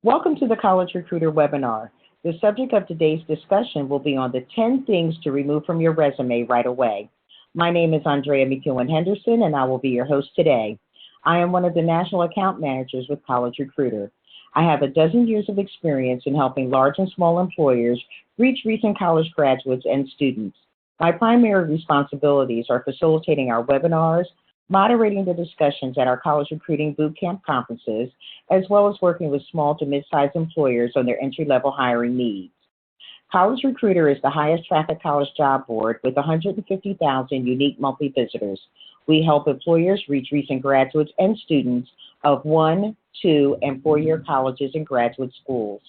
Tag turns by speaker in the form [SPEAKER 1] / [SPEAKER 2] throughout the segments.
[SPEAKER 1] Welcome to the College Recruiter webinar. The subject of today's discussion will be on the 10 things to remove from your resume right away. My name is Andrea McEwen Henderson, and I will be your host today. I am one of the national account managers with College Recruiter. I have a dozen years of experience in helping large and small employers reach recent college graduates and students. My primary responsibilities are facilitating our webinars, moderating the discussions at our college recruiting bootcamp conferences, as well as working with small to mid-sized employers on their entry-level hiring needs. College Recruiter is the highest traffic college job board with 150,000 unique monthly visitors. We help employers reach recent graduates and students of 1, 2, and 4-year colleges and graduate schools.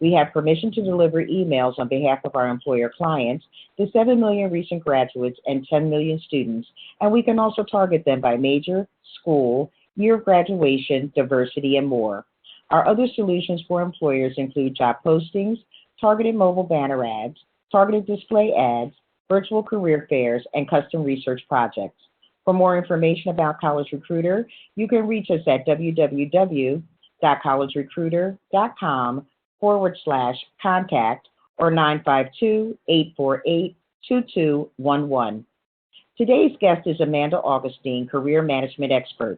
[SPEAKER 1] We have permission to deliver emails on behalf of our employer clients to 7 million recent graduates and 10 million students, and we can also target them by major, school, year of graduation, diversity, and more. Our other solutions for employers include job postings, targeted mobile banner ads, targeted display ads, virtual career fairs, and custom research projects. For more information about College Recruiter, you can reach us at www.collegerecruiter.com/contact or 952-848-2211. Today's guest is Amanda Augustine, career management expert.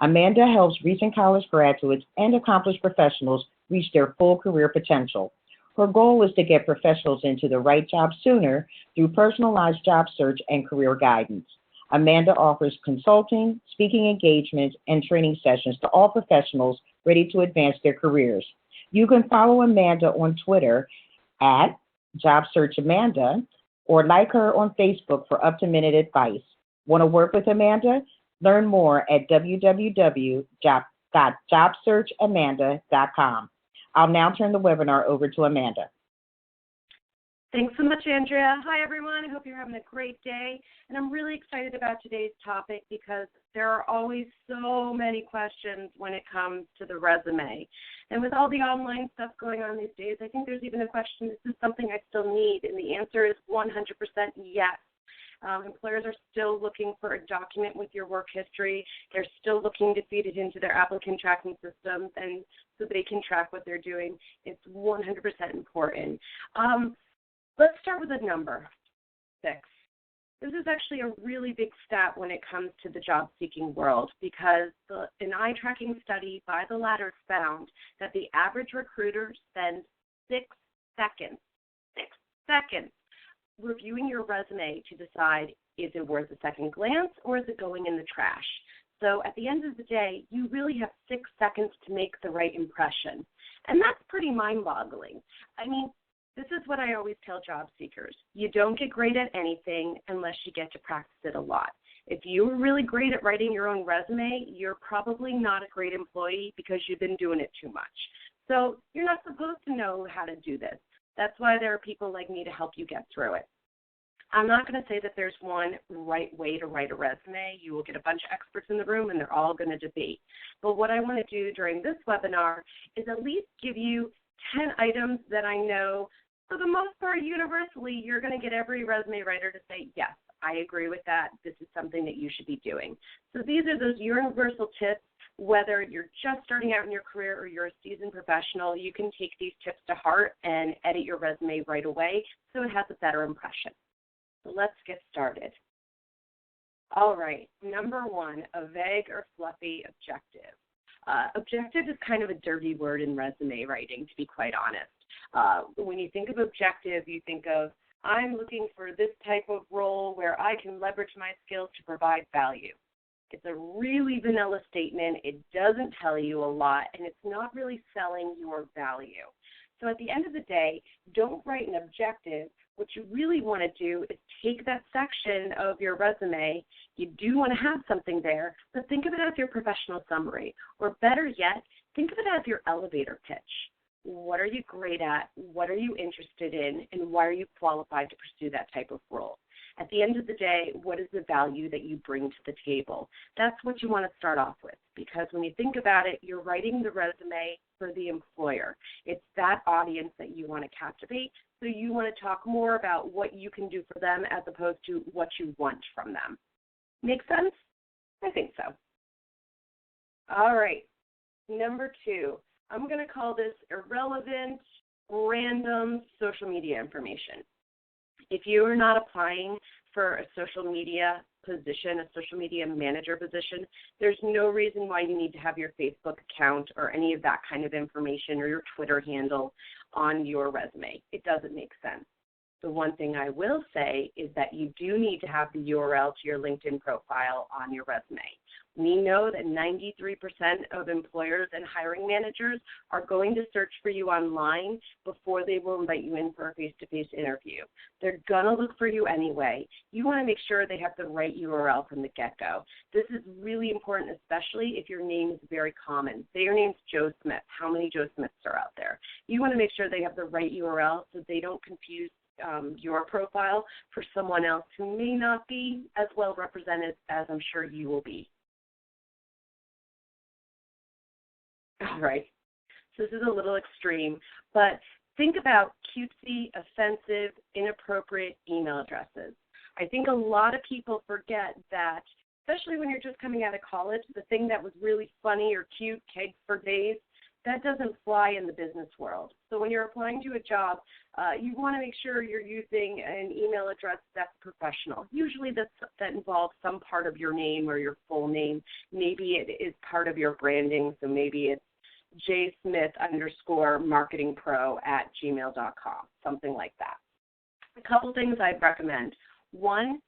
[SPEAKER 1] Amanda helps recent college graduates and accomplished professionals reach their full career potential. Her goal is to get professionals into the right job sooner through personalized job search and career guidance. Amanda offers consulting, speaking engagements, and training sessions to all professionals ready to advance their careers. You can follow Amanda on Twitter at JobSearchAmanda or like her on Facebook for up-to-minute advice. Want to work with Amanda? Learn more at www.jobsearchamanda.com. I'll now turn the webinar over to Amanda.
[SPEAKER 2] Thanks so much, Andrea. Hi, everyone. I hope you're having a great day. And I'm really excited about today's topic because there are always so many questions when it comes to the resume. And with all the online stuff going on these days, I think there's even a question, is this something I still need? And the answer is 100% yes. Employers are still looking for a document with your work history. They're still looking to feed it into their applicant tracking systems and so they can track what they're doing. It's 100% important. Let's start with a number, 6. This is actually a really big stat when it comes to the job-seeking world because an eye tracking study by the Ladders found that the average recruiter spends 6 seconds reviewing your resume to decide, is it worth a second glance or is it going in the trash? So at the end of the day, you really have 6 seconds to make the right impression. And that's pretty mind-boggling. I mean, this is what I always tell job seekers. You don't get great at anything unless you get to practice it a lot. If you're really great at writing your own resume, you're probably not a great employee because you've been doing it too much. So you're not supposed to know how to do this. That's why there are people like me to help you get through it. I'm not going to say that there's one right way to write a resume. You will get a bunch of experts in the room, and they're all going to debate. But what I want to do during this webinar is at least give you 10 items that I know, for the most part, universally, you're going to get every resume writer to say, yes, I agree with that. This is something that you should be doing. So these are those universal tips. Whether you're just starting out in your career or you're a seasoned professional, you can take these tips to heart and edit your resume right away so it has a better impression. So let's get started. All right, number 1, a vague or fluffy objective. Objective is kind of a dirty word in resume writing, to be quite honest. When you think of objective, you think of, I'm looking for this type of role where I can leverage my skills to provide value. It's a really vanilla statement. It doesn't tell you a lot, and it's not really selling your value. So at the end of the day, don't write an objective. What you really want to do is take that section of your resume. You do want to have something there, but think of it as your professional summary. Or better yet, think of it as your elevator pitch. What are you great at? What are you interested in? And why are you qualified to pursue that type of role? At the end of the day, what is the value that you bring to the table? That's what you want to start off with, because when you think about it, you're writing the resume for the employer. It's that audience that you want to captivate, so you want to talk more about what you can do for them as opposed to what you want from them. Make sense? I think so. All right. Number 2, I'm going to call this irrelevant, random social media information. If you are not applying for a social media position, a social media manager position, there's no reason why you need to have your Facebook account or any of that kind of information or your Twitter handle on your resume. It doesn't make sense. The one thing I will say is that you do need to have the URL to your LinkedIn profile on your resume. We know that 93% of employers and hiring managers are going to search for you online before they will invite you in for a face-to-face interview. They're going to look for you anyway. You want to make sure they have the right URL from the get-go. This is really important, especially if your name is very common. Say your name's Joe Smith. How many Joe Smiths are out there? You want to make sure they have the right URL so they don't confuse your profile for someone else who may not be as well represented as I'm sure you will be. All right, so this is a little extreme, but think about cutesy, offensive, inappropriate email addresses. I think a lot of people forget that, especially when you're just coming out of college, the thing that was really funny or cute, cake for days, that doesn't fly in the business world. So when you're applying to a job, you want to make sure you're using an email address that's professional. Usually that involves some part of your name or your full name. Maybe it is part of your branding, so maybe it's jsmith_marketingpro@gmail.com, something like that. A couple things I'd recommend. One,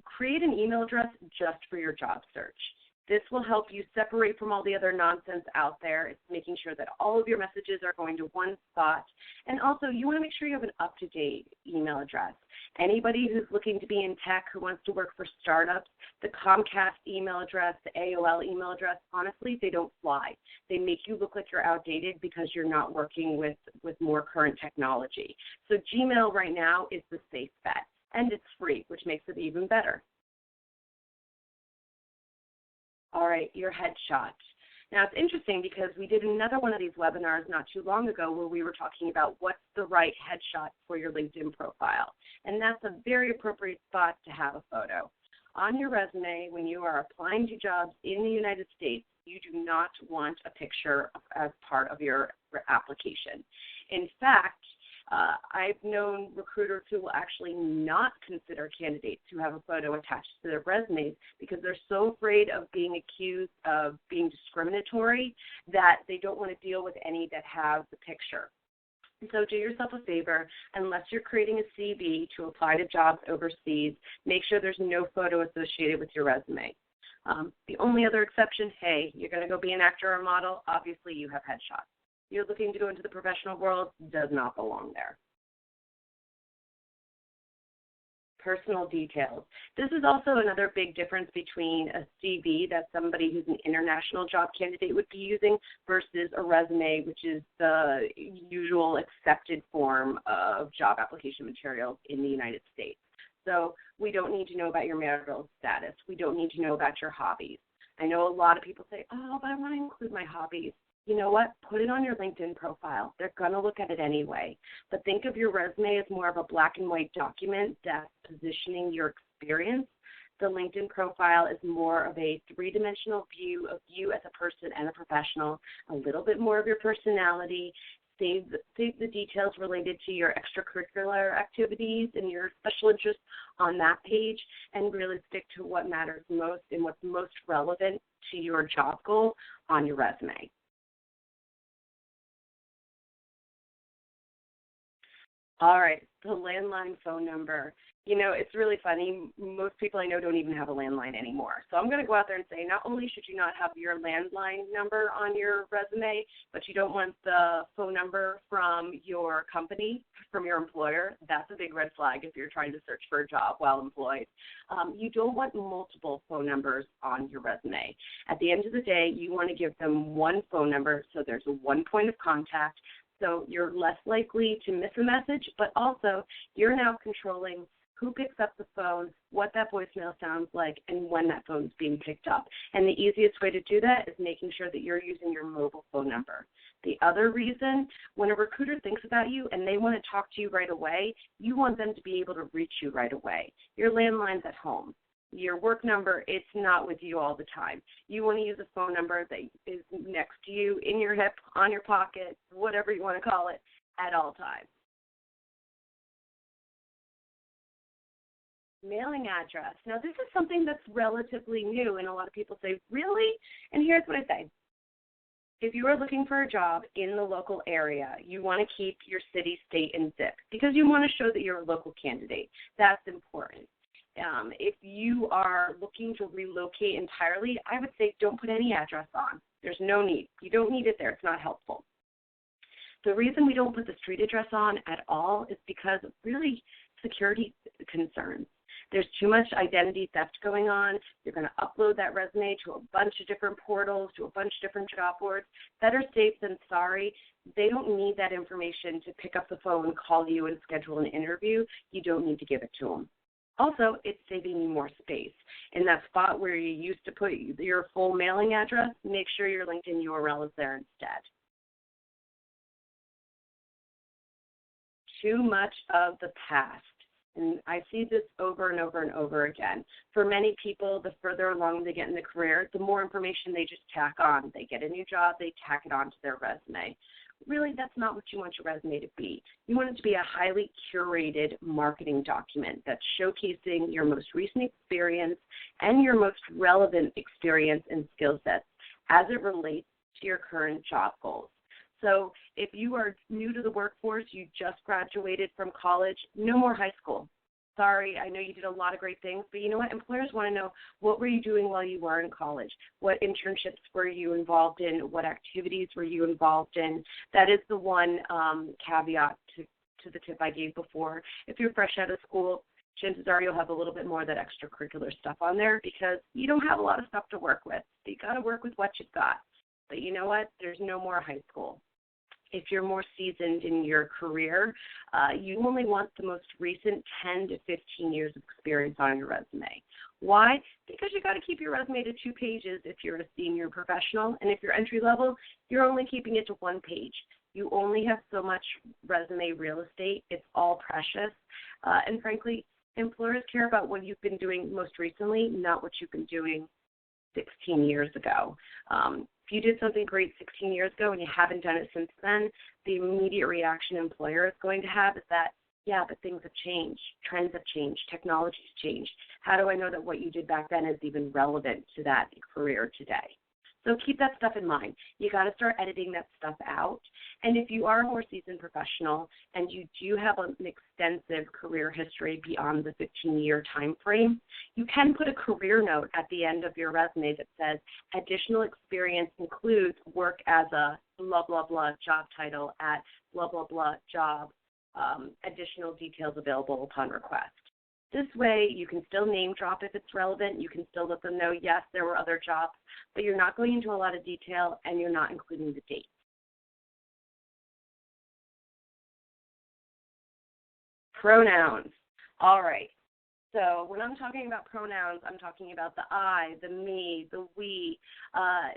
[SPEAKER 2] create an email address just for your job search. This will help you separate from all the other nonsense out there. It's making sure that all of your messages are going to one spot. And also, you want to make sure you have an up-to-date email address. Anybody who's looking to be in tech, who wants to work for startups, the Comcast email address, the AOL email address, honestly, they don't fly. They make you look like you're outdated because you're not working with more current technology. So Gmail right now is the safe bet, and it's free, which makes it even better. All right, your headshot. Now, it's interesting because we did another one of these webinars not too long ago where we were talking about what's the right headshot for your LinkedIn profile. And that's a very appropriate spot to have a photo. On your resume, when you are applying to jobs in the United States, you do not want a picture as part of your application. In fact, I've known recruiters who will actually not consider candidates who have a photo attached to their resumes because they're so afraid of being accused of being discriminatory that they don't want to deal with any that have the picture. So do yourself a favor, unless you're creating a CV to apply to jobs overseas, make sure there's no photo associated with your resume. The only other exception, hey, you're going to go be an actor or a model, obviously you have headshots. You're looking to go into the professional world, does not belong there. Personal details. This is also another big difference between a CV that somebody who's an international job candidate would be using versus a resume, which is the usual accepted form of job application materials in the United States. So we don't need to know about your marital status. We don't need to know about your hobbies. I know a lot of people say, oh, but I want to include my hobbies. You know what? Put it on your LinkedIn profile. They're going to look at it anyway. But think of your resume as more of a black and white document that's positioning your experience. The LinkedIn profile is more of a three-dimensional view of you as a person and a professional, a little bit more of your personality. Save the details related to your extracurricular activities and your special interests on that page, and really stick to what matters most and what's most relevant to your job goal on your resume. All right, the landline phone number. You know, it's really funny. Most people I know don't even have a landline anymore. So I'm going to go out there and say not only should you not have your landline number on your resume, but you don't want the phone number from your company, from your employer. That's a big red flag if you're trying to search for a job while employed. You don't want multiple phone numbers on your resume. At the end of the day, you want to give them one phone number so there's a one point of contact. So you're less likely to miss a message, but also you're now controlling who picks up the phone, what that voicemail sounds like, and when that phone's being picked up. And the easiest way to do that is making sure that you're using your mobile phone number. The other reason, when a recruiter thinks about you and they want to talk to you right away, you want them to be able to reach you right away. Your landline's at home. Your work number, it's not with you all the time. You want to use a phone number that is next to you, in your hip, on your pocket, whatever you want to call it, at all times. Mailing address. Now, this is something that's relatively new, and a lot of people say, really? And here's what I say. If you are looking for a job in the local area, you want to keep your city, state, and zip because you want to show that you're a local candidate. That's important. If you are looking to relocate entirely, I would say don't put any address on. There's no need. You don't need it there. It's not helpful. The reason we don't put the street address on at all is because of really security concerns. There's too much identity theft going on. You're going to upload that resume to a bunch of different portals, to a bunch of different job boards. Better safe than sorry. They don't need that information to pick up the phone, call you, and schedule an interview. You don't need to give it to them. Also, it's saving you more space. In that spot where you used to put your full mailing address, make sure your LinkedIn URL is there instead. Too much of the past. And I see this over and over and over again. For many people, the further along they get in the career, the more information they just tack on. They get a new job, they tack it onto their resume. Really, that's not what you want your resume to be. You want it to be a highly curated marketing document that's showcasing your most recent experience and your most relevant experience and skill sets as it relates to your current job goals. So if you are new to the workforce, you just graduated from college, no more high school. Sorry, I know you did a lot of great things, but you know what? Employers want to know, what were you doing while you were in college? What internships were you involved in? What activities were you involved in? That is the one caveat to the tip I gave before. If you're fresh out of school, chances are you'll have a little bit more of that extracurricular stuff on there because you don't have a lot of stuff to work with. So you got to work with what you've got. But you know what? There's no more high school. If you're more seasoned in your career, you only want the most recent 10 to 15 years of experience on your resume. Why? Because you got to keep your resume to 2 pages if you're a senior professional, and if you're entry level, you're only keeping it to 1 page. You only have so much resume real estate. It's all precious. And frankly, employers care about what you've been doing most recently, not what you've been doing 16 years ago. If you did something great 16 years ago and you haven't done it since then, the immediate reaction an employer is going to have is that, yeah, but things have changed. Trends have changed. Technology's changed. How do I know that what you did back then is even relevant to that career today? So keep that stuff in mind. You got to start editing that stuff out. And if you are a more seasoned professional and you do have an extensive career history beyond the 15-year time frame, you can put a career note at the end of your resume that says additional experience includes work as a blah, blah, blah job title at blah, blah, blah job, additional details available upon request. This way, you can still name drop if it's relevant. You can still let them know, yes, there were other jobs, but you're not going into a lot of detail and you're not including the date. Pronouns. All right. So when I'm talking about pronouns, I'm talking about the I, the me, the we.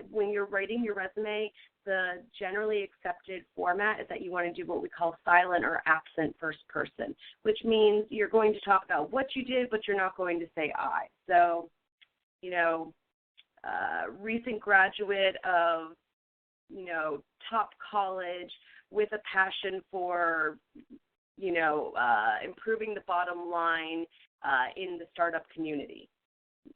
[SPEAKER 2] When you're writing your resume, the generally accepted format is that you want to do what we call silent or absent first person, which means you're going to talk about what you did, but you're not going to say I. So, recent graduate of, top college with a passion for, improving the bottom line in the startup community.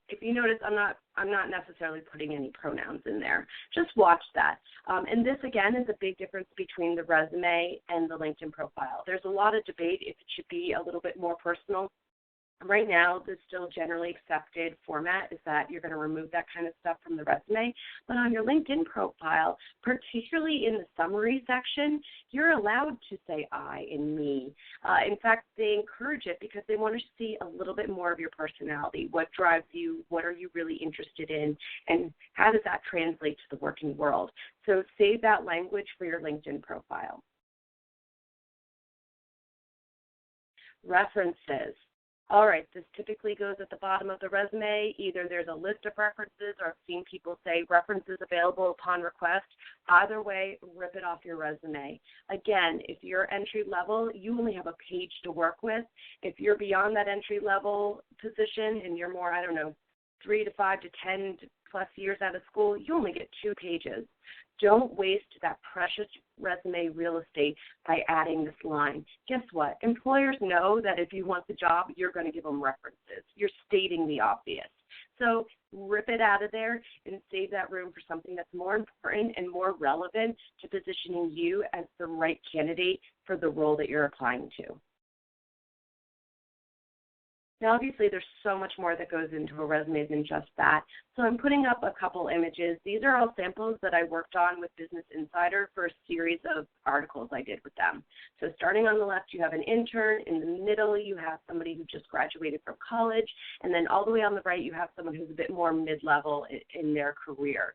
[SPEAKER 2] If you notice, I'm not necessarily putting any pronouns in there. Just watch that. And this, again, is a big difference between the resume and the LinkedIn profile. There's a lot of debate if it should be a little bit more personal. Right now, the still generally accepted format is that you're going to remove that kind of stuff from the resume. But on your LinkedIn profile, particularly in the summary section, you're allowed to say I and me. In fact, they encourage it because they want to see a little bit more of your personality. What drives you? What are you really interested in? And how does that translate to the working world? So save that language for your LinkedIn profile. References. All right, this typically goes at the bottom of the resume. Either there's a list of references, or I've seen people say references available upon request. Either way, rip it off your resume. Again, if you're entry level, you only have a page to work with. If you're beyond that entry level position and you're more, 3 to 5 to 10 plus years out of school, you only get 2 pages. Don't waste that precious resume real estate by adding this line. Guess what? Employers know that if you want the job, you're going to give them references. You're stating the obvious. So rip it out of there and save that room for something that's more important and more relevant to positioning you as the right candidate for the role that you're applying to. Now, obviously, there's so much more that goes into a resume than just that. So I'm putting up a couple images. These are all samples that I worked on with Business Insider for a series of articles I did with them. So starting on the left, you have an intern. In the middle, you have somebody who just graduated from college. And then all the way on the right, you have someone who's a bit more mid-level in their career.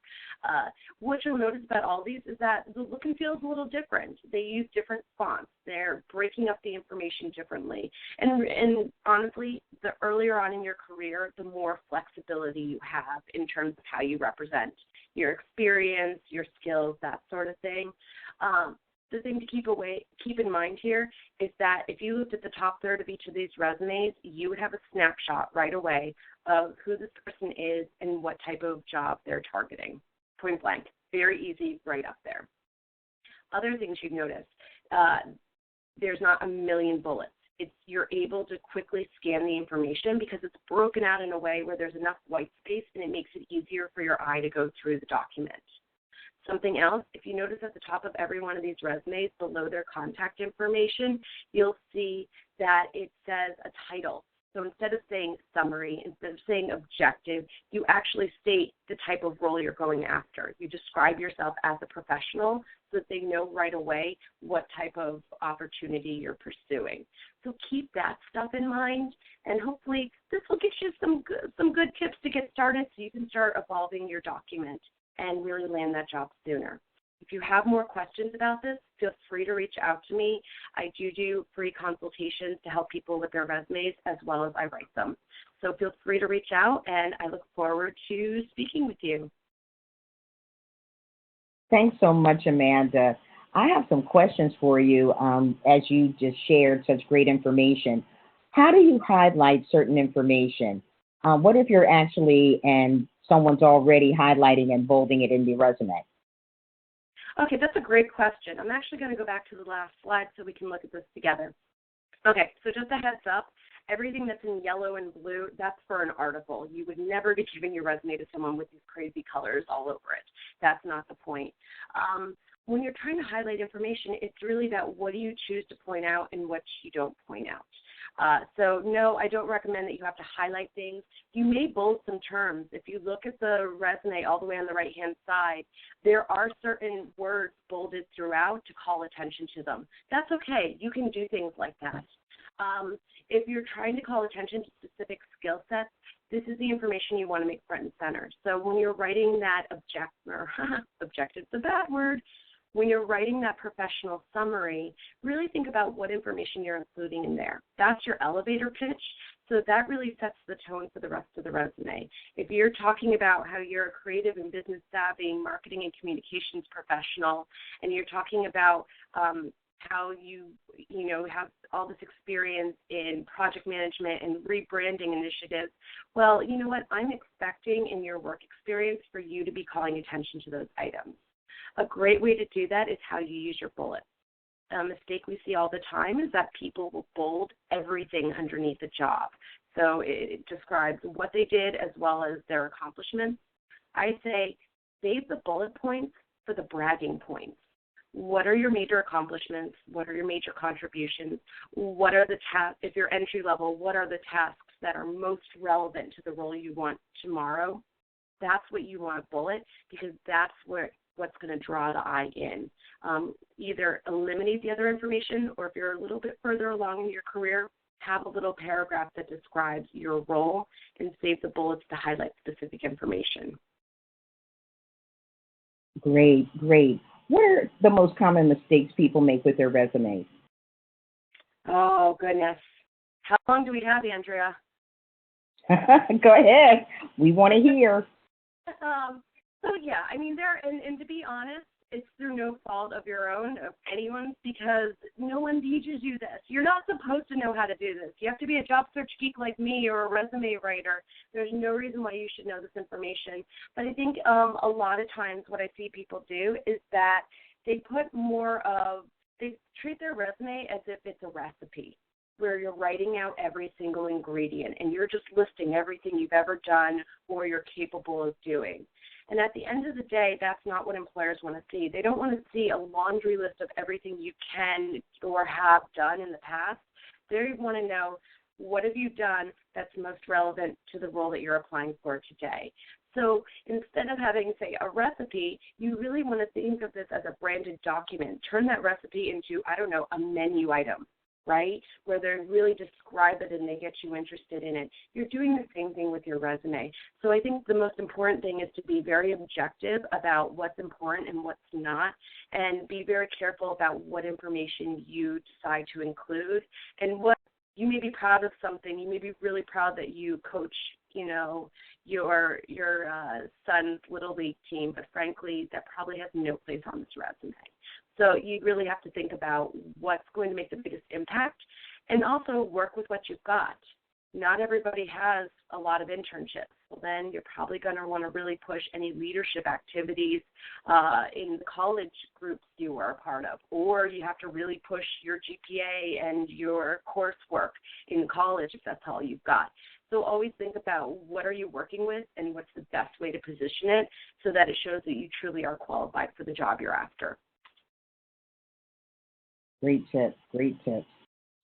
[SPEAKER 2] What you'll notice about all these is that the look and feel is a little different. They use different fonts. They're breaking up the information differently. And honestly, the earlier on in your career, the more flexibility you have in terms of how you represent your experience, your skills, that sort of thing. The thing to keep in mind here is that if you looked at the top third of each of these resumes, you would have a snapshot right away of who this person is and what type of job they're targeting. Point blank. Very easy, right up there. Other things you've noticed, there's not a million bullets. You're able to quickly scan the information because it's broken out in a way where there's enough white space and it makes it easier for your eye to go through the document. Something else, if you notice at the top of every one of these resumes below their contact information, you'll see that it says a title. So instead of saying summary, instead of saying objective, you actually state the type of role you're going after. You describe yourself as a professional so that they know right away what type of opportunity you're pursuing. So keep that stuff in mind, and hopefully this will get you some good tips to get started so you can start evolving your document and really land that job sooner. If you have more questions about this, feel free to reach out to me. I do free consultations to help people with their resumes as well as I write them. So feel free to reach out, and I look forward to speaking with you.
[SPEAKER 1] Thanks so much, Amanda. I have some questions for you as you just shared such great information. How do you highlight certain information? What if you're actually and someone's already highlighting and bolding it in the resume?
[SPEAKER 2] Okay, that's a great question. I'm actually going to go back to the last slide so we can look at this together. Okay, so just a heads up, everything that's in yellow and blue, that's for an article. You would never be giving your resume to someone with these crazy colors all over it. That's not the point. When you're trying to highlight information, it's really about what do you choose to point out and what you don't point out. So no, I don't recommend that you have to highlight things. You may bold some terms. If you look at the resume all the way on the right-hand side, there are certain words bolded throughout to call attention to them. That's okay. You can do things like that. If you're trying to call attention to specific skill sets, this is the information you want to make front and center. So when you're writing that objective's a bad word. When you're writing that professional summary, really think about what information you're including in there. That's your elevator pitch, so that really sets the tone for the rest of the resume. If you're talking about how you're a creative and business savvy marketing and communications professional, and you're talking about how you have all this experience in project management and rebranding initiatives, well, you know what? I'm expecting in your work experience for you to be calling attention to those items. A great way to do that is how you use your bullets. A mistake we see all the time is that people will bold everything underneath a job. So it describes what they did as well as their accomplishments. I say save the bullet points for the bragging points. What are your major accomplishments? What are your major contributions? What are the tasks, if you're entry level, what are the tasks that are most relevant to the role you want tomorrow? That's what you want to bullet because that's what's going to draw the eye in. Either eliminate the other information, or if you're a little bit further along in your career, have a little paragraph that describes your role and save the bullets to highlight specific information.
[SPEAKER 1] Great. What are the most common mistakes people make with their resumes?
[SPEAKER 2] Oh, goodness. How long do we have, Andrea?
[SPEAKER 1] Go ahead. We want to hear.
[SPEAKER 2] So yeah, I mean, and to be honest, it's through no fault of your own, of anyone's, because no one teaches you this. You're not supposed to know how to do this. You have to be a job search geek like me or a resume writer. There's no reason why you should know this information. But I think a lot of times what I see people do is that they treat their resume as if it's a recipe, where you're writing out every single ingredient and you're just listing everything you've ever done or you're capable of doing. And at the end of the day, that's not what employers want to see. They don't want to see a laundry list of everything you can or have done in the past. They want to know, what have you done that's most relevant to the role that you're applying for today? So instead of having, say, a recipe, you really want to think of this as a branded document. Turn that recipe into, a menu item, right, where they really describe it and they get you interested in it. You're doing the same thing with your resume. So I think the most important thing is to be very objective about what's important and what's not, and be very careful about what information you decide to include. And what you may be proud of something. You may be really proud that you coach, your son's Little League team, but frankly, that probably has no place on this resume. So you really have to think about what's going to make the biggest impact, and also work with what you've got. Not everybody has a lot of internships. Well, then you're probably going to want to really push any leadership activities in the college groups you are a part of, or you have to really push your GPA and your coursework in college if that's all you've got. So always think about what are you working with and what's the best way to position it so that it shows that you truly are qualified for the job you're after.
[SPEAKER 1] Great tips, great tips.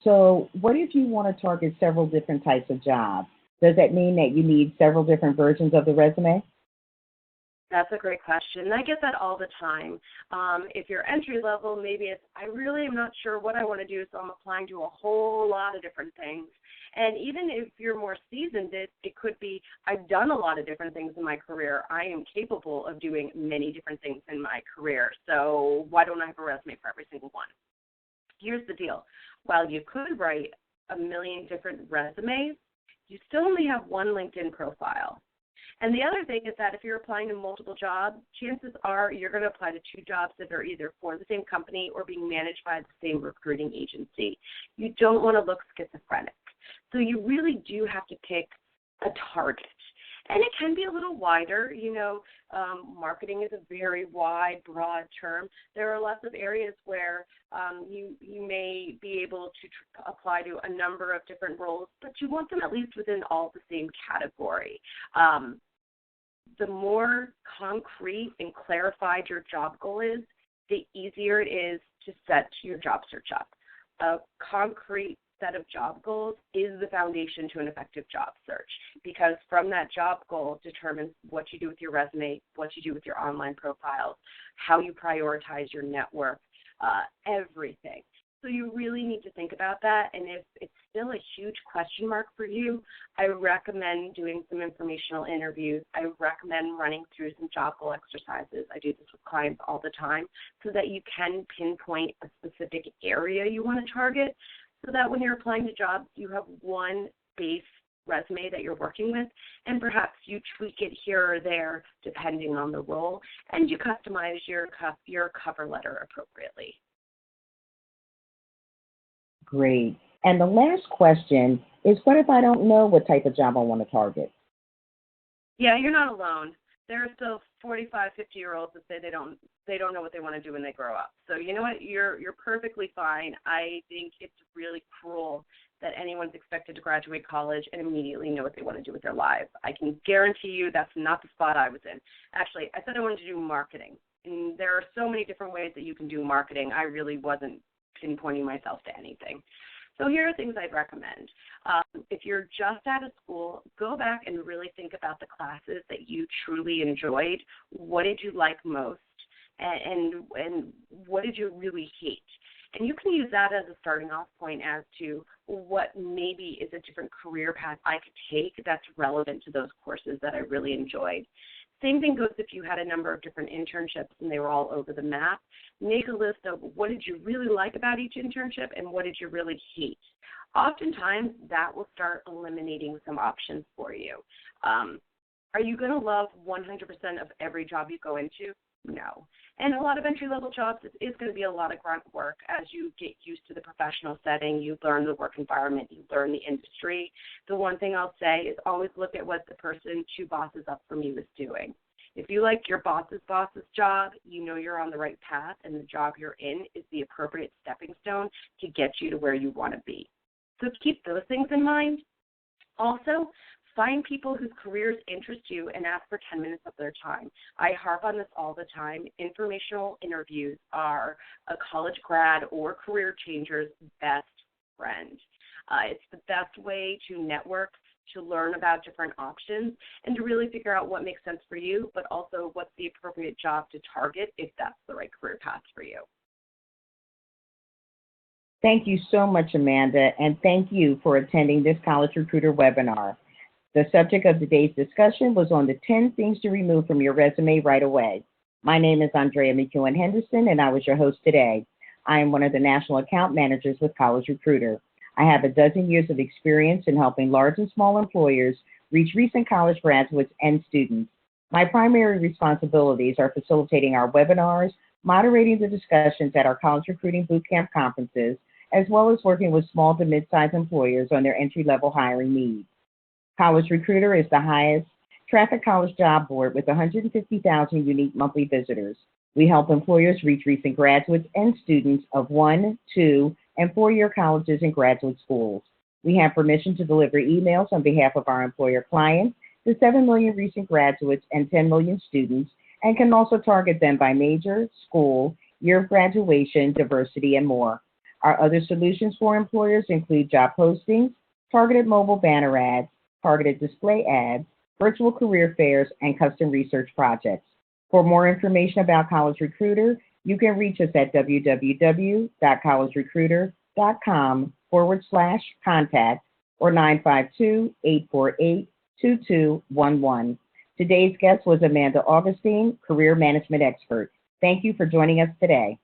[SPEAKER 1] So what if you want to target several different types of jobs? Does that mean that you need several different versions of the resume?
[SPEAKER 2] That's a great question. I get that all the time. If you're entry level, maybe it's, I really am not sure what I want to do, so I'm applying to a whole lot of different things. And even if you're more seasoned, it could be, I've done a lot of different things in my career. I am capable of doing many different things in my career, so why don't I have a resume for every single one? Here's the deal. While you could write a million different resumes, you still only have one LinkedIn profile. And the other thing is that if you're applying to multiple jobs, chances are you're going to apply to two jobs that are either for the same company or being managed by the same recruiting agency. You don't want to look schizophrenic. So you really do have to pick a target. And it can be a little wider. Marketing is a very wide, broad term. There are lots of areas where you may be able to apply to a number of different roles, but you want them at least within all the same category. The more concrete and clarified your job goal is, the easier it is to set your job search up. A concrete set of job goals is the foundation to an effective job search, because from that job goal determines what you do with your resume, what you do with your online profiles, how you prioritize your network, everything. So you really need to think about that, and if it's still a huge question mark for you, I recommend doing some informational interviews. I recommend running through some job goal exercises. I do this with clients all the time so that you can pinpoint a specific area you want to target, so that when you're applying to jobs, you have one base resume that you're working with, and perhaps you tweak it here or there depending on the role, and you customize your cover letter appropriately.
[SPEAKER 1] Great. And the last question is, what if I don't know what type of job I want to target?
[SPEAKER 2] Yeah, you're not alone. There are still 45, 50-year-olds that say they don't know what they want to do when they grow up. So you know what? You're perfectly fine. I think it's really cruel that anyone's expected to graduate college and immediately know what they want to do with their lives. I can guarantee you that's not the spot I was in. Actually, I said I wanted to do marketing. And there are so many different ways that you can do marketing. I really wasn't pinpointing myself to anything. So here are things I'd recommend. If you're just out of school, go back and really think about the classes that you truly enjoyed. What did you like most? And what did you really hate? And you can use that as a starting off point as to what maybe is a different career path I could take that's relevant to those courses that I really enjoyed. Same thing goes if you had a number of different internships and they were all over the map. Make a list of what did you really like about each internship and what did you really hate. oftentimes that will start eliminating some options for you. Are you going to love 100% of every job you go into? No. And a lot of entry-level jobs is going to be a lot of grunt work as you get used to the professional setting, you learn the work environment, you learn the industry. The one thing I'll say is always look at what the person 2 bosses up from you is doing. If you like your boss's job, you know you're on the right path, and the job you're in is the appropriate stepping stone to get you to where you want to be. So keep those things in mind. Also, find people whose careers interest you and ask for 10 minutes of their time. I harp on this all the time. Informational interviews are a college grad or career changer's best friend. It's the best way to network, to learn about different options, and to really figure out what makes sense for you, but also what's the appropriate job to target if that's the right career path for you.
[SPEAKER 1] Thank you so much, Amanda, and thank you for attending this College Recruiter webinar. The subject of today's discussion was on the 10 things to remove from your resume right away. My name is Andrea McEwen Henderson, and I was your host today. I am one of the national account managers with College Recruiter. I have a dozen years of experience in helping large and small employers reach recent college graduates and students. My primary responsibilities are facilitating our webinars, moderating the discussions at our college recruiting bootcamp conferences, as well as working with small to mid-sized employers on their entry-level hiring needs. College Recruiter is the highest traffic college job board with 150,000 unique monthly visitors. We help employers reach recent graduates and students of 1, 2, and 4-year colleges and graduate schools. We have permission to deliver emails on behalf of our employer clients to 7 million recent graduates and 10 million students, and can also target them by major, school, year of graduation, diversity, and more. Our other solutions for employers include job postings, targeted mobile banner ads, targeted display ads, virtual career fairs, and custom research projects. For more information about College Recruiter, you can reach us at www.collegerecruiter.com/contact or 952-848-2211. Today's guest was Amanda Augustine, career management expert. Thank you for joining us today.